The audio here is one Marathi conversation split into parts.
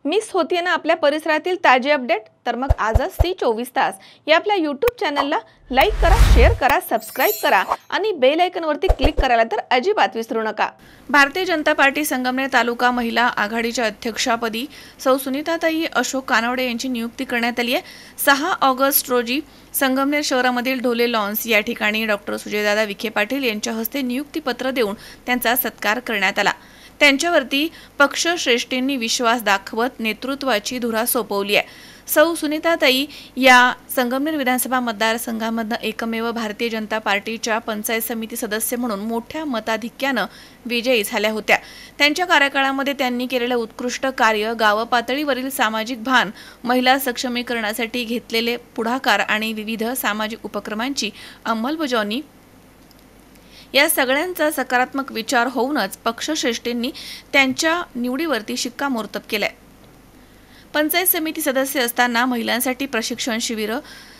मिस होतीये ना आपल्या परिसरातील ताजे अपडेट? तर मग आजच सी24 तास या आपल्या यूट्यूब चॅनलला लाईक करा, शेअर करा, सबस्क्राईब करा आणि बेल आयकॉनवरती क्लिक करायला तर अजिबात विसरू नका। भारतीय जनता पार्टी संगमनेर तालुका महिला आघाडीच्या अध्यक्षपदी सौ सुनीताताई अशोक कानवडे यांची नियुक्ती करण्यात आली आहे। 6 ऑगस्ट रोजी संगमनेर शहरामधील ढोले लॉन्स या ठिकाणी डॉक्टर सुजयदादा विखे पाटील यांच्या हस्ते नियुक्तीपत्र देऊन त्यांचा सत्कार करण्यात आला। त्यांच्यावरती पक्षश्रेष्ठींनी विश्वास दाखवत नेतृत्वाची धुरा सोपवली आहे। सौ सुनीताताई या संगमनेर विधानसभा मतदारसंघामधून एकमेव भारतीय जनता पार्टीच्या पंचायत समिती सदस्य म्हणून मोठ्या मताधिक्यानं विजयी झाल्या होत्या। त्यांच्या कार्यकाळामध्ये त्यांनी केलेले उत्कृष्ट कार्य, गाव पातळीवरील सामाजिक भान, महिला सक्षमीकरणासाठी घेतलेले पुढाकार आणि विविध सामाजिक उपक्रमांची अंमलबजावणी या सगळ्यांचा सकारात्मक विचार होऊनच पक्षश्रेष्ठींनी त्यांच्या निवडीवरती शिक्कामोर्तब केले। पंचायत समिती सदस्य असताना महिलांसाठी प्रशिक्षण शिबिर,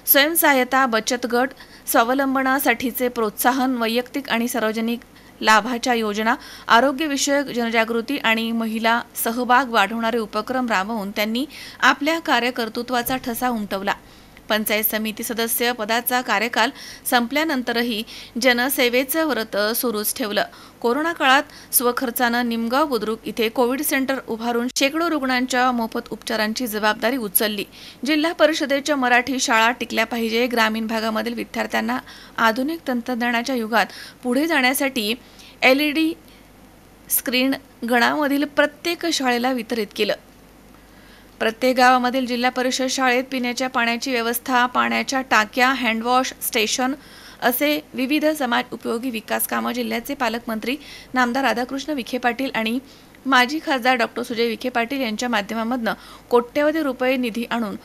स्वयंसहायता बचत गट, स्वावलंबनासाठीचे प्रोत्साहन, वैयक्तिक आणि सार्वजनिक लाभाच्या योजना, आरोग्यविषयक जनजागृती आणि महिला सहभाग वाढवणारे उपक्रम राबवून त्यांनी आपल्या कार्यकर्तृत्वाचा ठसा उमटवला। पंचायत समिती सदस्य पदाचा कार्यकाल संपल्यानंतरही जनसेवेचं व्रत सुरूच ठेवलं। कोरोना काळात स्वखर्चानं निमगाव बुद्रुक इथे कोविड सेंटर उभारून शेकडो रुग्णांच्या मोफत उपचारांची जबाबदारी उचलली। जिल्हा परिषदेच्या मराठी शाळा टिकल्या पाहिजे, ग्रामीण भागामधील विद्यार्थ्यांना आधुनिक तंत्रज्ञानाच्या युगात पुढे जाण्यासाठी LED स्क्रीन गणामधील प्रत्येक शाळेला वितरित केलं। प्रत्येक गावामधील जिल्हा परिषद शाळेत पिण्याच्या पाण्याची व्यवस्था, पाण्याच्या टाक्या, हँडवॉश स्टेशन असे विविध समाज उपयोगी विकास कामं जिल्ह्याचे पालकमंत्री नामदार राधाकृष्ण विखे पाटील आणि माजी खासदार डॉक्टर सुजय विखे पाटील यांच्या माध्यमातून कोट्यवधी रुपये निधी आणून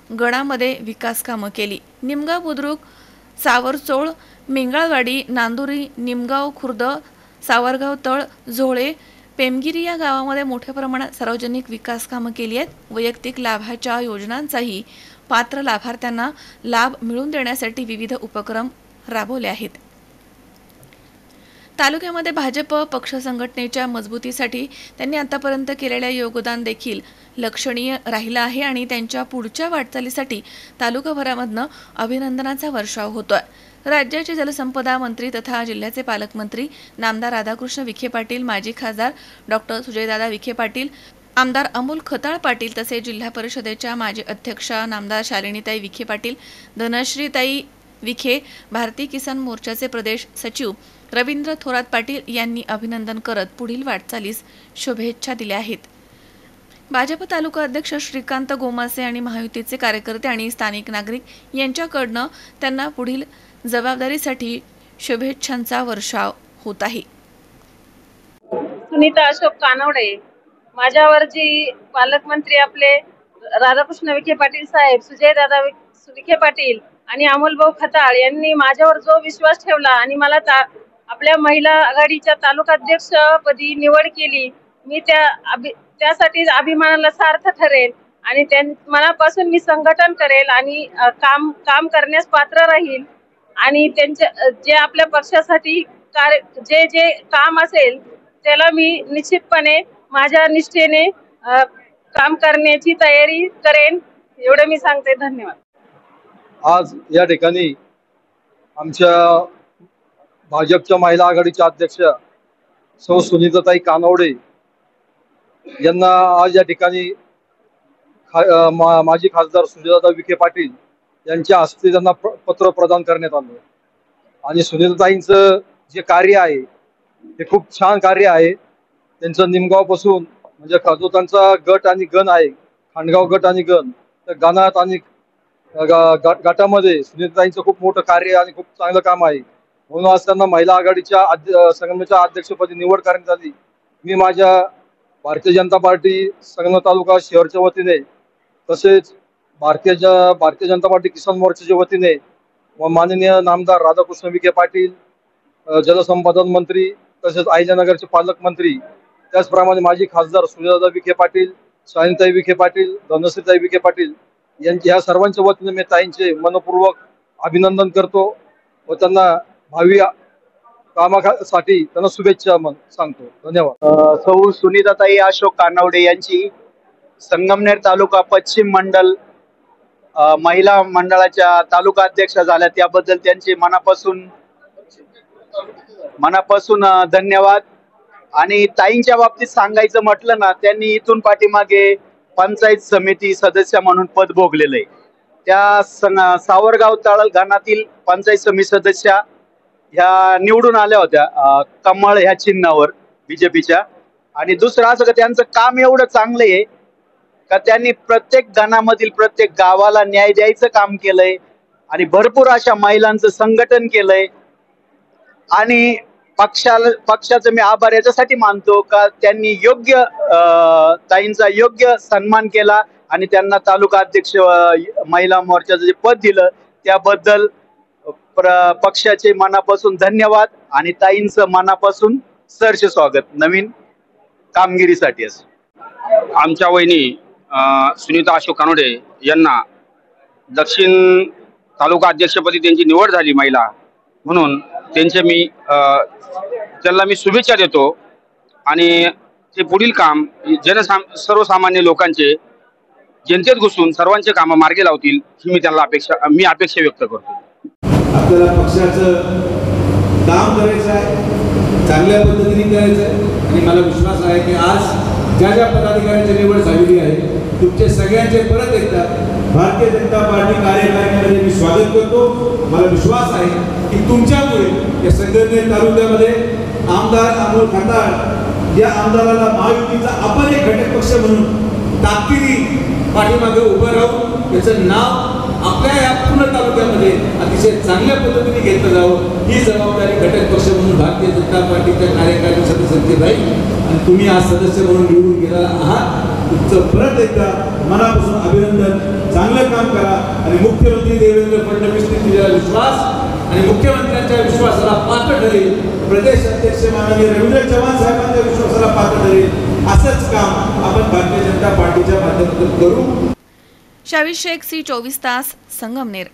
गणामध्ये विकास कामं केली। निमगाव बुद्रुक, सावरचोळ, मिंगळवाडी, नांदुरी, निमगाव खुर्द, सावरगाव तळ, झोळे, पेमगिरी या गावामध्ये मोठ्या प्रमाणात सार्वजनिक विकास कामं केली आहेत। वैयक्तिक लाभाच्या योजनांचाही पात्र लाभार्थ्यांना लाभ मिळवून देण्यासाठी विविध उपक्रम राबवले आहेत। तालुक्यामध्ये भाजप पक्ष संघटनेच्या मजबूतीसाठी त्यांनी आतापर्यंत केलेले योगदान देखील लक्षणीय राहिलं आहे आणि त्यांच्या पुढच्या वाटचालीसाठी तालुकाभरामधनं अभिनंदनाचा वर्षाव होतोय। राज्याचे जलसंपदा मंत्री तथा जिल्ह्याचे पालकमंत्री नामदार राधाकृष्ण विखे पाटील, माजी खासदार डॉक्टर सुजयदादा विखे पाटील, आमदार अमोल खताळ पाटील तसेच जिल्हा परिषदेच्या माजी अध्यक्षा नामदार शालिनीताई विखे पाटील, धनश्रीताई विखे, भारतीय किसान मोर्चाचे प्रदेश सचिव रवींद्र थोरात पाटील यांनी अभिनंदन करत पुढील वाटचालीस शुभेच्छा दिल्या आहेत। भाजप तालुका अध्यक्ष श्रीकांत गोमासे आणि महायुतीचे कार्यकर्ते आणि स्थानिक नागरिक यांच्याकडनं त्यांना पुढील जबाबदारीसाठी शुभेच्छांचा वर्षाव होत आहे। सुनीता अशोक कानवडे, माझ्यावर जी पालकमंत्री आपले राधाकृष्ण विखे पाटील साहेब, सुजयदादा विखे पाटील आणि अमोलभाऊ खताळ यांनी माझ्यावर जो विश्वास ठेवला आणि मला आपल्या महिला आघाडीच्या तालुकाध्यक्षपदी निवड केली, मी त्यासाठी अभिमानाला सार्थ ठरेल आणि मनापासून मी संघटन करेल आणि काम करण्यास पात्र राहील आणि त्यांच्या जे आपल्या पक्षासाठी जे काम असेल त्याला मी निश्चितपणे माझ्या निष्ठेने काम करण्याची तयारी करेन, एवढं मी सांगते। धन्यवाद। आज या ठिकाणी आमच्या भाजपच्या महिला आघाडीच्या अध्यक्ष सौ सुनीताताई कानवडे यांना आज या ठिकाणी माजी खासदार सुजयदादा विखे पाटील यांच्या हस्ते त्यांना पत्र प्रदान करण्यात आलं आणि सुनीताताईंचं जे कार्य आहे ते खूप छान कार्य आहे। त्यांचं निमगावपासून म्हणजे जो त्यांचा गट आणि गण आहे, खांडगाव गट आणि गण, त्या गणात आणि गटामध्ये सुनीताताईंचं खूप मोठं कार्य आणि खूप चांगलं काम आहे। म्हणून आज त्यांना महिला आघाडीच्या संगमनेरच्या अध्यक्षपदी निवड करण्यात आली। मी माझ्या भारतीय जनता पार्टी संगमनेर तालुका शहरच्या वतीने तसेच भारतीय जनता पार्टी किसान मोर्चाच्या वतीने व माननीय नामदार राधाकृष्ण विखे पाटील, जलसंपदा मंत्री तसेच अहिल्यानगरचे पालकमंत्री, त्याचप्रमाणे माजी खासदार सुजयदादा विखे पाटील, शालिनीताई विखे पाटील, धनश्रीताई विखे पाटील या सर्वांच्या वतीने मी ताईंचे मनपूर्वक अभिनंदन करतो व त्यांना भावी कामासाठी त्यांना शुभेच्छा सांगतो। धन्यवाद। सौ सुनीताताई अशोक कानवडे यांची संगमनेर तालुका पश्चिम मंडल महिला मंडळाच्या तालुका अध्यक्ष झाल्या, त्याबद्दल त्यांचे मनापासून धन्यवाद. आणि ताईंच्या बाबतीत सांगायचं म्हटलं ना, त्यांनी इथून पाठीमागे पंचायत समिती सदस्य म्हणून पद भोगलेलं आहे. त्या सावरगाव तळघाणातील पंचायत समिती सदस्या ह्या निवडून आल्या होत्या कमळ ह्या चिन्हावर बीजेपीच्या. आणि दुसरं असं का त्यांचं काम एवढं चांगलं आहे का त्यांनी प्रत्येक गणामधील प्रत्येक गावाला न्याय द्यायचं काम केलंय आणि भरपूर अशा महिलांचं संघटन केलंय. आणि पक्षाचं मी आभार याच्यासाठी मानतो का त्यांनी योग्य ताईंचा योग्य सन्मान केला आणि त्यांना तालुका अध्यक्ष महिला मोर्चाचं जे पद दिलं त्याबद्दल पक्षाचे मनापासून धन्यवाद आणि ताईंचं मनापासून सहर्ष स्वागत नवीन कामगिरीसाठी. आमच्या वहिनी सुनीता अशोक कानोडे यांना दक्षिण तालुका अध्यक्षपदी त्यांची निवड झाली महिला म्हणून त्यांना मी शुभेच्छा देतो. आणि ते पुढील काम सर्वसामान्य लोकांचे जनतेत घुसून सर्वांचे कामं मार्गी लावतील ही मी अपेक्षा व्यक्त करतो. आपल्याला पक्षाचं काम करायचं आहे, चांगल्या पद्धतीने करायचं आहे आणि मला विश्वास आहे की आज ज्या पदाधिकाऱ्यांची निवड झालेली आहे तुमचे सगळ्यांचे परत एकदा भारतीय जनता पार्टी कार्यकारिणीमध्ये मी स्वागत करतो. मला विश्वास आहे की तुमच्यामुळे या संगमनेर तालुक्यामध्ये आमदार अमोल खताळ या आमदाराला महायुतीचा आपण एक घटक पक्ष म्हणून ताकदीने पाठीमागे उभं राहून याचं नाव आपल्या या पूर्ण तालुक्यामध्ये अतिशय चांगल्या पद्धतीने घेतलं जावं ही जबाबदारी घटक पक्ष म्हणून भारतीय जनता पार्टीच्या कार्यकारी सदस्यांची राहील. आणि तुम्ही आज सदस्य म्हणून निवडून गेलेला आहात. तुमचं परत एकदा मनापासून अभिनंदन. चांगलं काम करा आणि मुख्यमंत्री देवेंद्र फडणवीसने दिलेला विश्वास आणि मुख्यमंत्र्यांच्या विश्वासाला पात्र ठरेल, प्रदेश अध्यक्ष माननीय रवींद्र चव्हाण साहेबांच्या विश्वासाला पात्र ठरेल असंच काम आपण भारतीय जनता पार्टीच्या माध्यमातून करू. शावीर शेख, सी 24 तास, संगमनेर.